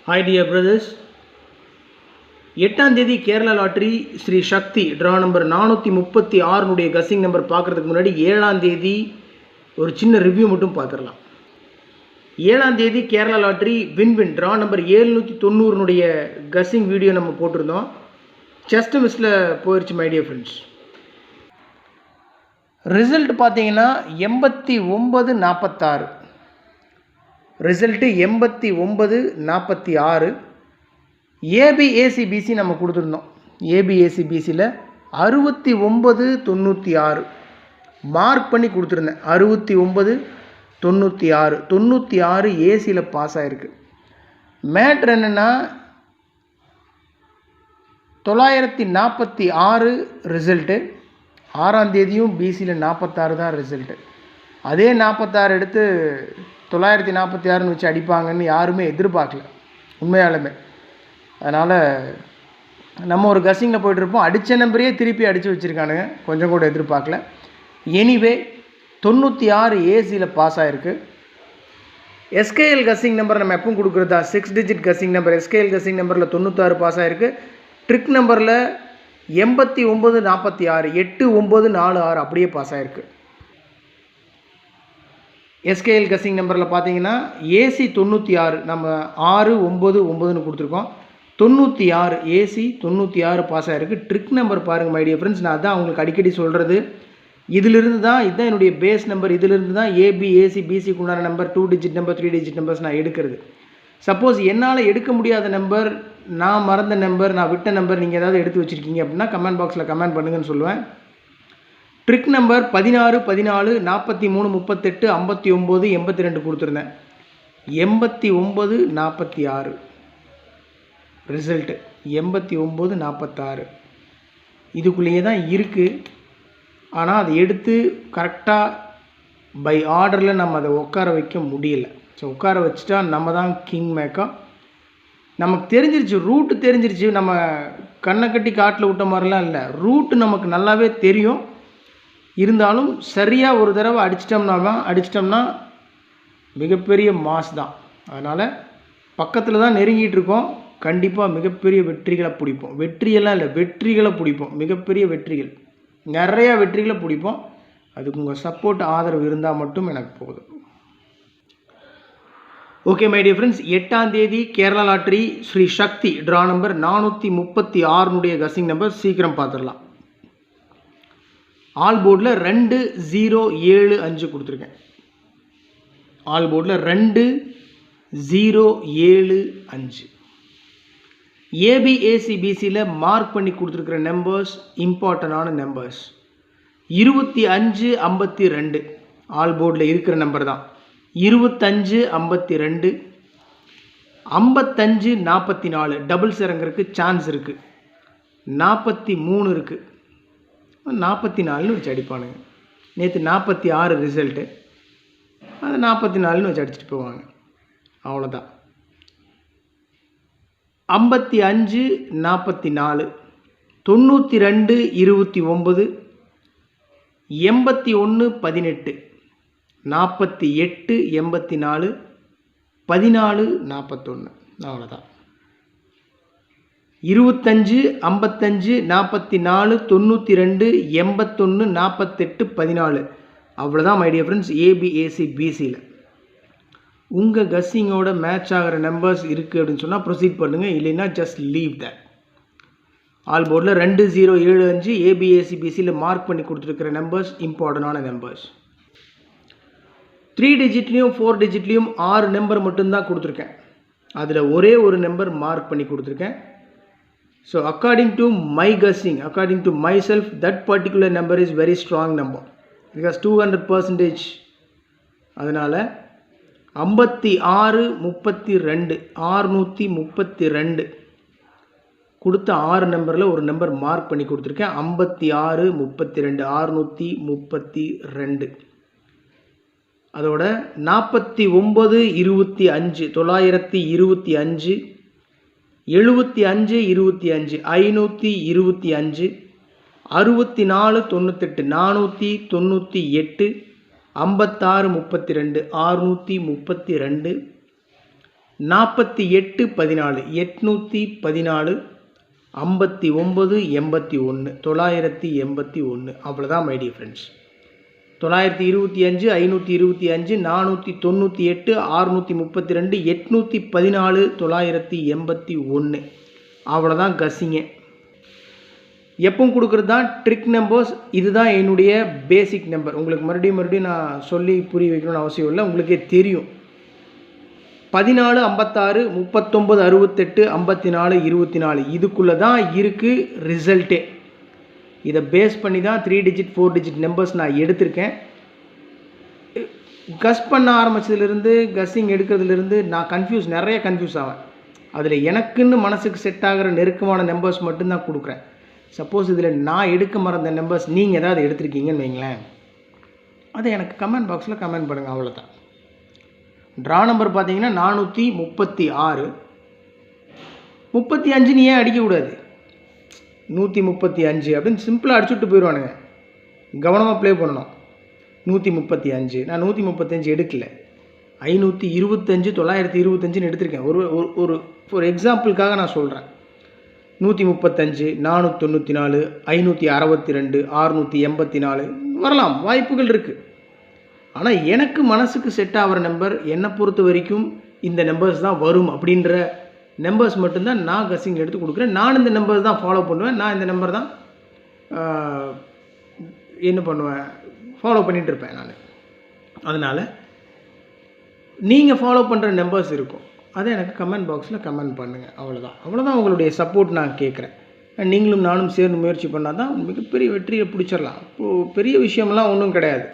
Hi dear brothers, 8ஆம் தேதி Kerala lottery Sri சக்தி draw number 436 கசிங் number பார்க்குறதுக்கு முன்னாடி 7ஆம் தேதி ஒரு சின்ன ரிவ்யூ மட்டும் பார்த்துடலாம். 7ஆம் தேதி Kerala lottery win draw number 790 guessing video நம்ம போட்டிருந்தோம். ஜஸ்ட் மிஸ்ஸில் போயிடுச்சு மை டியர் ஃப்ரெண்ட்ஸ். ரிசல்ட் பார்த்தீங்கன்னா 89-46. ரிசல்ட்டு 89-46. ஏபிஏசிபிசி நம்ம கொடுத்துருந்தோம். ஏபிஏசிபிசியில் 69-96 மார்க் பண்ணி கொடுத்துருந்தேன். 69-96 ஏசியில் பாஸ் ஆகிருக்கு. மேட்ரு என்னென்னா 946 ரிசல்ட்டு. 6ஆம் தேதியும் பிசியில் 46 தான் ரிசல்ட்டு. அதே 46 எடுத்து 946ன்னு வச்சு அடிப்பாங்கன்னு யாருமே எதிர்பார்க்கல உண்மையாலுமே. அதனால் நம்ம ஒரு கசிங்கில் போய்ட்டுருப்போம், அடித்த நம்பரையே திருப்பி அடித்து வச்சுருக்கானுங்க, கொஞ்சம் கூட எதிர்பார்க்கல. எனிவே 96 ஏசியில் பாஸ் ஆகிருக்கு. எஸ்கேஎல் கசிங் நம்பர் நம்ம எப்பவும் கொடுக்குறது தான், 6 டிஜிட் கசிங் நம்பர். எஸ்கேஎல் கசிங் நம்பரில் 96 பாஸ் ஆகிருக்கு. ட்ரிக் நம்பரில் 89-46 8946 அப்படியே பாஸ் ஆகிருக்கு. எஸ்கேஎல் கசிங் நம்பரில் பார்த்தீங்கன்னா ஏசி 96 நம்ம 6-9-9ன்னு கொடுத்துருக்கோம். 96 ஏசி 96 பாஸ் ஆகிருக்கு. ட்ரிக் நம்பர் பாருங்கள் மை டியர் ஃப்ரெண்ட்ஸ். நான் அதான் உங்களுக்கு அடிக்கடி சொல்கிறது, இதிலிருந்து தான் இதுதான் என்னுடைய பேஸ் நம்பர். இதிலிருந்து தான் ஏபி ஏசி பிசிக்கு உண்டான number 2 digit number 3 digit numbers நான் எடுக்கிறது. சப்போஸ் என்னால் எடுக்க முடியாத நம்பர், நான் மறந்த நம்பர், நான் விட்ட நம்பர் நீங்கள் ஏதாவது எடுத்து வச்சுருக்கீங்க அப்படின்னா கமெண்ட் பாக்ஸில் கமெண்ட் பண்ணுங்கன்னு சொல்லுவேன். ட்ரிக் நம்பர் 16, 14, 43, 38, 59, 82 கொடுத்துருந்தேன். 89-46 ரிசல்ட்டு. 89-46 இதுக்குள்ளேயே தான் இருக்குது. ஆனால் அதை எடுத்து கரெக்டாக பை ஆர்டரில் நம்ம அதை உட்கார வைக்க முடியல. ஸோ உட்கார வச்சுட்டா நம்ம தான் கிங் மேக்கர். நமக்கு தெரிஞ்சிருச்சு, ரூட்டு தெரிஞ்சிருச்சு. நம்ம கண்ணை கட்டி காட்டில் விட்ட மாதிரிலாம் இல்லை, ரூட்டு நமக்கு நல்லாவே தெரியும். இருந்தாலும் சரியாக ஒரு தடவை அடிச்சிட்டோம்னா மிகப்பெரிய மாஸ் தான். அதனால் பக்கத்தில் தான் நெருங்கிட்டு இருக்கோம். கண்டிப்பாக மிகப்பெரிய வெற்றிகளை பிடிப்போம். வெற்றியெல்லாம் இல்லை, வெற்றிகளை பிடிப்போம். மிகப்பெரிய வெற்றிகள், நிறையா வெற்றிகளை பிடிப்போம். அதுக்கு உங்கள் சப்போர்ட் ஆதரவு இருந்தால் மட்டும் எனக்கு போதும். ஓகே மை டியர் ஃப்ரெண்ட்ஸ், 8ஆம் தேதி கேரளா லாட்டரி ஸ்ரீ சக்தி ட்ரா நம்பர் 436 கசிங் நம்பர் சீக்கிரம் பார்த்துடலாம். ஆல் போர்டில் 2075 கொடுத்துருக்கேன். ஆல் போர்டில் 2075. ஏபிஏசிபிசியில் மார்க் பண்ணி கொடுத்துருக்கிற நம்பர்ஸ் இம்பார்ட்டண்டான நம்பர்ஸ். 25-52 ஆல் போர்டில் இருக்கிற நம்பர் தான். 25-52, 55-44 டபுள்ஸ் இறங்குறதுக்கு சான்ஸ் இருக்குது. 43 இருக்குது, 44ன்னு வச்சு அடிப்பானுங்க. நேற்று 46 ரிசல்ட்டு, அது 44ன்னு வச்சு அடிச்சுட்டு போவாங்க, அவ்வளோதான். 55-44, 92-29, 81-18, 48-84, 14-41, அவ்வளோதான். 25-55, 44, 92, 81, 48, 14 அவ்வளோதான் மை டியர் ஃப்ரெண்ட்ஸ். ஏபிஏசி பிசியில் உங்கள் கஸ்ஸிங்கோட மேட்ச் ஆகிற நம்பர்ஸ் இருக்குது அப்படின்னு சொன்னால் ப்ரொசீட் பண்ணுங்கள், இல்லைன்னா ஜஸ்ட் லீவ் தட். ஆல் போர்டில் 2075 ஏபிஏசி பிசியில் மார்க் பண்ணி கொடுத்துருக்கிற நம்பர்ஸ் இம்பார்ட்டண்டான நம்பர்ஸ். 3 டிஜிட்லேயும் 4 டிஜிட்லேயும் 6 நம்பர் மட்டும்தான் கொடுத்துருக்கேன். அதில் ஒரே ஒரு நம்பர் மார்க் பண்ணி கொடுத்துருக்கேன். So according to my guessing, according to myself, that particular number is very strong number because 200%. அதனால் 56-32 632 கொடுத்த 6 நம்பரில் ஒரு நம்பர் மார்க் பண்ணி கொடுத்துருக்கேன். 56-32 632. அதோட 49-25 925, 75-25 525, 64-98 498, 56-32 632, 48 14 814 59 81 981. அவ்வளோதான் மை டியர் ஃப்ரெண்ட்ஸ். 925 525 498 632 814 981. அவ்வளோதான் கஸ்ஸிங்க. எப்பவும் கொடுக்குறது தான் ட்ரிக் நம்பர்ஸ். இதுதான் என்னுடைய பேசிக் நம்பர். உங்களுக்கு மறுபடியும் நான் சொல்லி புரிய வைக்கணும்னு அவசியம் இல்லை, உங்களுக்கே தெரியும். 14 56 39 68 54 24 இதுக்குள்ளே தான் இருக்குது ரிசல்ட்டே. இதை பேஸ் பண்ணி தான் 3 டிஜிட் 4 டிஜிட் நம்பர்ஸ் நான் எடுத்திருக்கேன். கஸ் பண்ண ஆரம்பித்ததுலேருந்து கஸ்ஸிங் எடுக்கிறதுலேருந்து நான் நிறைய கன்ஃபியூஸ் ஆவேன். அதில் எனக்குன்னு மனசுக்கு செட் ஆகிற நெருக்கமான நம்பர்ஸ் மட்டும்தான் கொடுக்குறேன். சப்போஸ் இதில் நான் எடுக்க மறந்த நம்பர்ஸ் நீங்கள் ஏதாவது எடுத்திருக்கீங்கன்னு வைங்களேன், அதை எனக்கு கமெண்ட் பாக்ஸில் கமெண்ட் பண்ணுங்கள். அவ்வளோதான். ட்ரா நம்பர் பார்த்தீங்கன்னா 436. 35 நீ ஏன் அடிக்கக்கூடாது, 135 அப்படின்னு சிம்பிளாக அடிச்சுட்டு போயிடுவானுங்க. கவனமாக ப்ளே பண்ணணும். 135 நான் 135 எடுக்கல, 525 925 எடுத்திருக்கேன். ஒரு எக்ஸாம்பிளுக்காக நான் சொல்கிறேன். 135 494 562 684 வரலாம், வாய்ப்புகள் இருக்குது. ஆனால் எனக்கு மனசுக்கு செட் ஆகிற நம்பர் என்னை பொறுத்த வரைக்கும் இந்த நம்பர்ஸ் தான் வரும் அப்படின்ற நம்பர்ஸ் மட்டும்தான் நான் கஸ்ஸிங் எடுத்து கொடுக்குறேன். நான் இந்த நம்பர்ஸ் தான் ஃபாலோ பண்ணுவேன். நான் இந்த நம்பர் தான் என்ன பண்ணுவேன், ஃபாலோ பண்ணிகிட்டு இருப்பேன் நான். அதனால் நீங்கள் ஃபாலோ பண்ணுற நம்பர்ஸ் இருக்கும், அதை எனக்கு கமெண்ட் பாக்ஸில் கமெண்ட் பண்ணுங்கள். அவ்வளோதான் உங்களுடைய சப்போர்ட் நான் கேட்குறேன். நீங்களும் நானும் சேர்ந்து முயற்சி பண்ணால் தான் மிகப்பெரிய வெற்றியை பிடிச்சிடலாம். இப்போது பெரிய விஷயம்லாம் ஒன்றும் கிடையாது.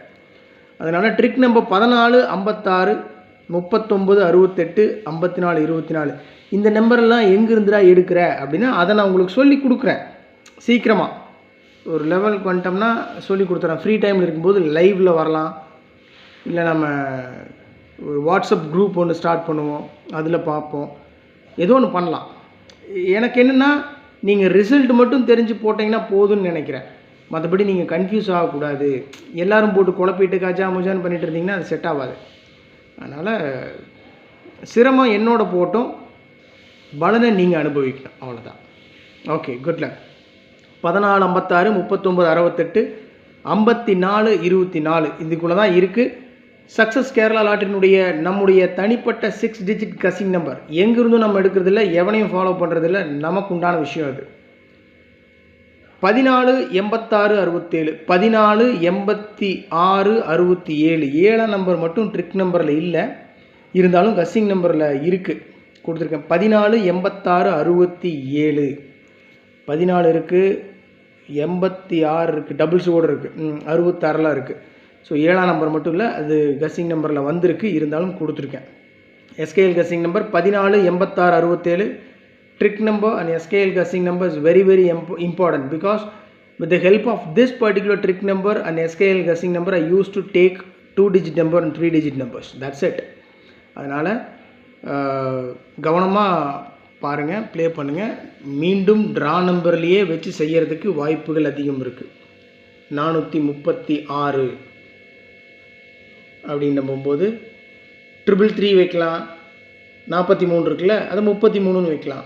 அதனால் ட்ரிக் நம்பர் 14 56 39 68 54 24 இந்த நம்பரெல்லாம் எங்கேருந்துடா எடுக்கிற அப்படின்னா அதை நான் உங்களுக்கு சொல்லி கொடுக்குறேன். சீக்கிரமாக ஒரு லெவலுக்கு வந்துட்டோம்னா சொல்லி கொடுத்துறேன். ஃப்ரீ டைமில் இருக்கும்போது லைவில் வரலாம், இல்லை நம்ம ஒரு வாட்ஸ்அப் குரூப் ஒன்று ஸ்டார்ட் பண்ணுவோம், அதில் பார்ப்போம், ஏதோ ஒன்று பண்ணலாம். எனக்கு என்னென்னா நீங்கள் ரிசல்ட் மட்டும் தெரிஞ்சு போட்டிங்கன்னா போதும்னு நினைக்கிறேன். மற்றபடி நீங்கள் கன்ஃபியூஸ் ஆகக்கூடாது. எல்லோரும் போட்டு குழப்பிட்டு காஜா முஜான்னு பண்ணிட்டு இருந்தீங்கன்னா அது செட் ஆகாது. அதனால் சிரமம் என்னோட போட்டும், பலனை நீங்கள் அனுபவிக்கணும். அவ்வளோதான். Okay, good luck. 14 56 39 68 54 24 இதுக்குள்ளே தான் இருக்குது. சக்ஸஸ் கேரளா லாட்டரினுடைய நம்முடைய தனிப்பட்ட 6 டிஜிட் கஸ்ஸிங் நம்பர். எங்கேருந்தும் நம்ம எடுக்கிறதில்ல, எவனையும் ஃபாலோ பண்ணுறதில்ல, நமக்கு உண்டான விஷயம் அது. 14 86 67 14 86 67 7ஆம் நம்பர் மட்டும் ட்ரிக் நம்பரில் இல்லை, இருந்தாலும் கஸ்ஸிங் நம்பரில் இருக்குது, கொடுத்துருக்கேன். 14 86 67 14 இருக்குது, 86 இருக்குது, டபுள்ஸோடு இருக்குது, 66 இருக்குது. ஸோ 7ஆம் நம்பர் மட்டும் இல்லை, அது கஸ்ஸிங் நம்பரில் வந்திருக்கு, இருந்தாலும் கொடுத்துருக்கேன். SKL guessing number 14 86 67 trick number and SKL guessing number is very important, because with the help of this particular trick number and SKL guessing number I used to take 2 digit number and 3 digit numbers. That's it. அதனால் கவனமாக பாருங்கள், play பண்ணுங்கள். மீண்டும் draw நம்பர்லேயே வச்சு செய்கிறதுக்கு வாய்ப்புகள் அதிகம் இருக்குது. 436 அப்படின்னு போகும்போது 333 வைக்கலாம். 43 இருக்குல்ல, அது 33ன்னு வைக்கலாம்.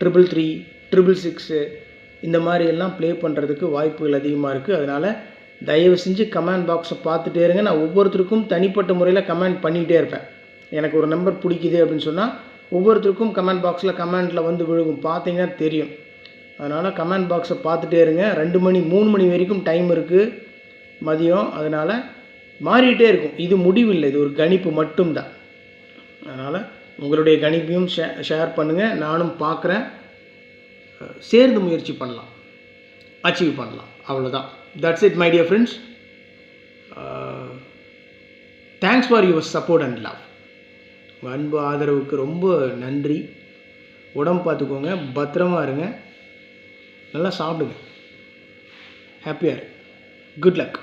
333 666 இந்த மாதிரி எல்லாம் ப்ளே பண்ணுறதுக்கு வாய்ப்புகள் அதிகமாக இருக்குது. அதனால் தயவு செஞ்சு கமெண்ட் பாக்ஸை பார்த்துட்டே இருங்க. நான் ஒவ்வொருத்தருக்கும் தனிப்பட்ட முறையில் கமெண்ட் பண்ணிகிட்டே இருப்பேன். எனக்கு ஒரு நம்பர் பிடிக்குது அப்படின்னு சொன்னால் ஒவ்வொருத்தருக்கும் கமெண்ட் பாக்ஸில் கமெண்ட்டில் வந்து விழுகும், பார்த்தீங்கன்னா தெரியும். அதனால் கமெண்ட் பாக்ஸை பார்த்துட்டே இருங்க. 2 மணி 3 மணி வரைக்கும் டைம் இருக்குது மதியம். அதனால் மாறிக்கிட்டே இருக்கும். இது முடிவில்லை, இது ஒரு கணிப்பு மட்டும்தான். அதனால் உங்களுடைய கணிப்பையும் ஷேர் பண்ணுங்கள், நானும் பார்க்குறேன். சேர்ந்து முயற்சி பண்ணலாம், அச்சீவ் பண்ணலாம். அவ்வளோதான். That's it my dear friends. Thanks for your support and love. அன்பு ஆதரவுக்கு ரொம்ப நன்றி. உடம்பு பார்த்துக்கோங்க, பத்திரமா இருங்க, நல்லா சாப்பிடுங்க, ஹாப்பியாக இருங்க. Good luck.